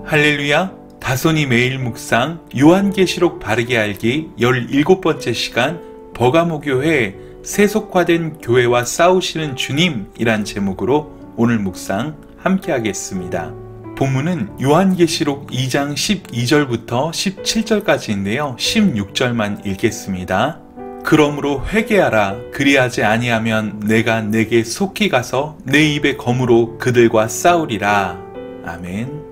할렐루야! 다손이 매일 묵상 요한계시록 바르게 알기 17번째 시간 버가모교회 세속화된 교회와 싸우시는 주님이란 제목으로 오늘 묵상 함께 하겠습니다. 본문은 요한계시록 2장 12절부터 17절까지인데요. 16절만 읽겠습니다. 그러므로 회개하라. 그리하지 아니하면 내가 내게 속히 가서 내 입의 검으로 그들과 싸우리라. 아멘.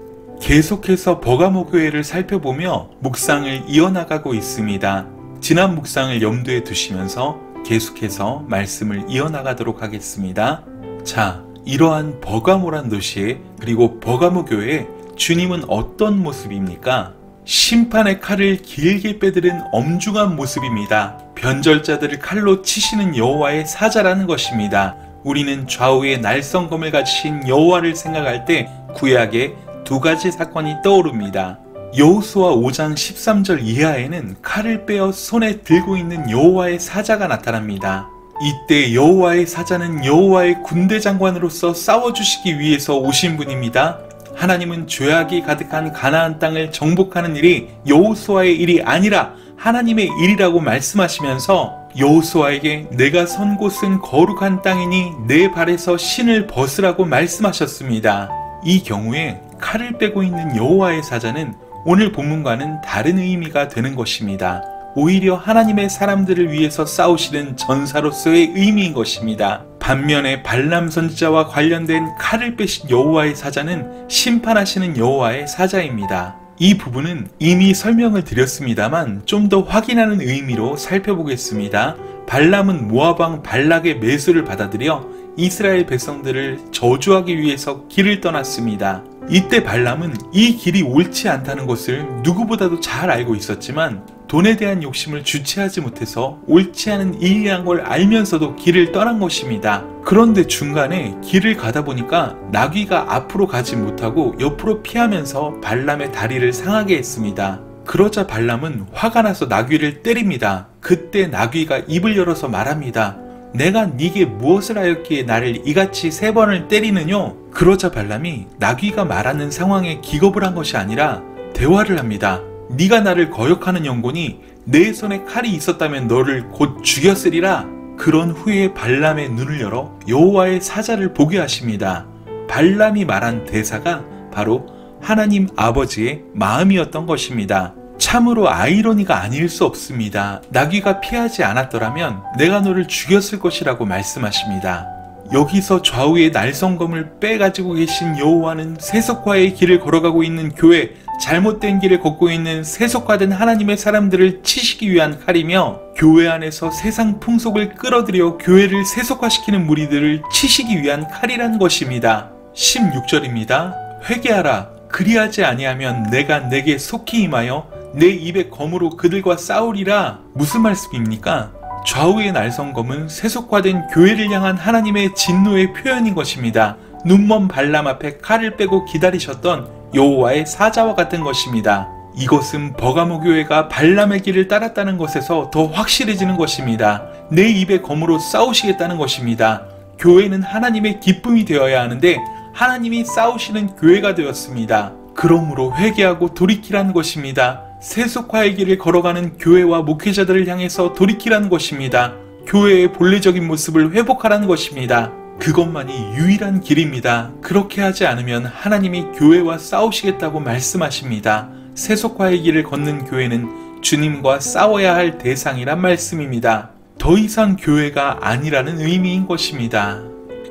계속해서 버가모 교회를 살펴보며 묵상을 이어나가고 있습니다. 지난 묵상을 염두에 두시면서 계속해서 말씀을 이어나가도록 하겠습니다. 자, 이러한 버가모란 도시에 그리고 버가모 교회에 주님은 어떤 모습입니까? 심판의 칼을 길게 빼들은 엄중한 모습입니다. 변절자들을 칼로 치시는 여호와의 사자라는 것입니다. 우리는 좌우에 날성검을 가지신 여호와를 생각할 때 구약에 두 가지 사건이 떠오릅니다. 여호수아 5장 13절 이하에는 칼을 빼어 손에 들고 있는 여호와의 사자가 나타납니다. 이때 여호와의 사자는 여호와의 군대 장관으로서 싸워주시기 위해서 오신 분입니다. 하나님은 죄악이 가득한 가나안 땅을 정복하는 일이 여호수아의 일이 아니라 하나님의 일이라고 말씀하시면서 여호수아에게 내가 선 곳은 거룩한 땅이니 내 발에서 신을 벗으라고 말씀하셨습니다. 이 경우에 칼을 빼고 있는 여호와의 사자는 오늘 본문과는 다른 의미가 되는 것입니다. 오히려 하나님의 사람들을 위해서 싸우시는 전사로서의 의미인 것입니다. 반면에 발람 선지자와 관련된 칼을 빼신 여호와의 사자는 심판하시는 여호와의 사자입니다. 이 부분은 이미 설명을 드렸습니다만 좀 더 확인하는 의미로 살펴보겠습니다. 발람은 모압 왕 발락의 매수를 받아들여 이스라엘 백성들을 저주하기 위해서 길을 떠났습니다. 이때 발람은 이 길이 옳지 않다는 것을 누구보다도 잘 알고 있었지만 돈에 대한 욕심을 주체하지 못해서 옳지 않은 일이란 걸 알면서도 길을 떠난 것입니다. 그런데 중간에 길을 가다 보니까 나귀가 앞으로 가지 못하고 옆으로 피하면서 발람의 다리를 상하게 했습니다. 그러자 발람은 화가 나서 나귀를 때립니다. 그때 나귀가 입을 열어서 말합니다. 내가 네게 무엇을 하였기에 나를 이같이 3번을 때리느뇨? 그러자 발람이 나귀가 말하는 상황에 기겁을 한 것이 아니라 대화를 합니다. 네가 나를 거역하는 영혼이 내 손에 칼이 있었다면 너를 곧 죽였으리라. 그런 후에 발람의 눈을 열어 여호와의 사자를 보게 하십니다. 발람이 말한 대사가 바로 하나님 아버지의 마음이었던 것입니다. 참으로 아이러니가 아닐 수 없습니다. 나귀가 피하지 않았더라면 내가 너를 죽였을 것이라고 말씀하십니다. 여기서 좌우에 날성검을 빼가지고 계신 여호와는 세속화의 길을 걸어가고 있는 교회, 잘못된 길을 걷고 있는 세속화된 하나님의 사람들을 치시기 위한 칼이며 교회 안에서 세상 풍속을 끌어들여 교회를 세속화시키는 무리들을 치시기 위한 칼이란 것입니다. 16절입니다. 회개하라. 그리하지 아니하면 내가 내게 속히 임하여 내 입의 검으로 그들과 싸우리라. 무슨 말씀입니까? 좌우의 날성검은 세속화된 교회를 향한 하나님의 진노의 표현인 것입니다. 눈먼 발람 앞에 칼을 빼고 기다리셨던 여호와의 사자와 같은 것입니다. 이것은 버가모 교회가 발람의 길을 따랐다는 것에서 더 확실해지는 것입니다. 내 입의 검으로 싸우시겠다는 것입니다. 교회는 하나님의 기쁨이 되어야 하는데 하나님이 싸우시는 교회가 되었습니다. 그러므로 회개하고 돌이키라는 것입니다. 세속화의 길을 걸어가는 교회와 목회자들을 향해서 돌이키라는 것입니다. 교회의 본래적인 모습을 회복하라는 것입니다. 그것만이 유일한 길입니다. 그렇게 하지 않으면 하나님이 교회와 싸우시겠다고 말씀하십니다. 세속화의 길을 걷는 교회는 주님과 싸워야 할 대상이란 말씀입니다. 더 이상 교회가 아니라는 의미인 것입니다.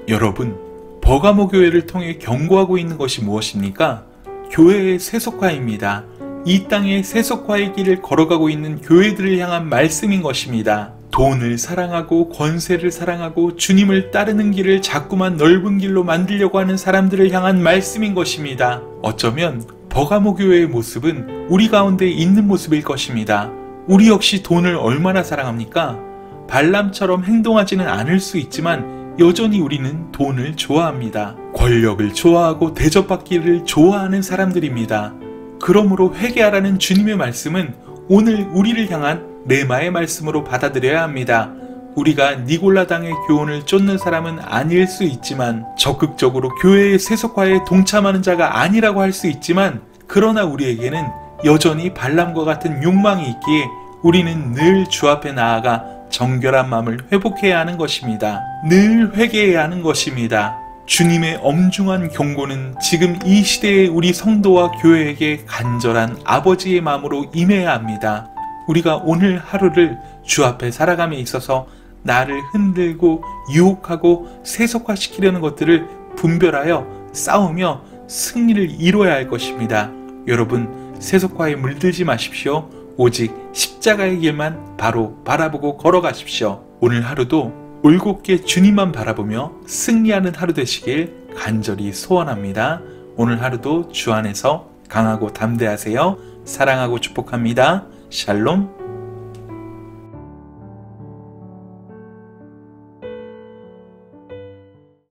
여러분, 버가모 교회를 통해 경고하고 있는 것이 무엇입니까? 교회의 세속화입니다. 이 땅의 세속화의 길을 걸어가고 있는 교회들을 향한 말씀인 것입니다. 돈을 사랑하고 권세를 사랑하고 주님을 따르는 길을 자꾸만 넓은 길로 만들려고 하는 사람들을 향한 말씀인 것입니다. 어쩌면 버가모 교회의 모습은 우리 가운데 있는 모습일 것입니다. 우리 역시 돈을 얼마나 사랑합니까? 발람처럼 행동하지는 않을 수 있지만 여전히 우리는 돈을 좋아합니다. 권력을 좋아하고 대접받기를 좋아하는 사람들입니다. 그러므로 회개하라는 주님의 말씀은 오늘 우리를 향한 레마의 말씀으로 받아들여야 합니다. 우리가 니골라당의 교훈을 쫓는 사람은 아닐 수 있지만, 적극적으로 교회의 세속화에 동참하는 자가 아니라고 할 수 있지만, 그러나 우리에게는 여전히 발람과 같은 욕망이 있기에 우리는 늘 주 앞에 나아가 정결한 마음을 회복해야 하는 것입니다. 늘 회개해야 하는 것입니다. 주님의 엄중한 경고는 지금 이 시대의 우리 성도와 교회에게 간절한 아버지의 마음으로 임해야 합니다. 우리가 오늘 하루를 주 앞에 살아감에 있어서 나를 흔들고 유혹하고 세속화시키려는 것들을 분별하여 싸우며 승리를 이뤄야 할 것입니다. 여러분, 세속화에 물들지 마십시오. 오직 십자가의 길만 바로 바라보고 걸어가십시오. 오늘 하루도 올곧게 주님만 바라보며 승리하는 하루 되시길 간절히 소원합니다. 오늘 하루도 주 안에서 강하고 담대하세요. 사랑하고 축복합니다. 샬롬.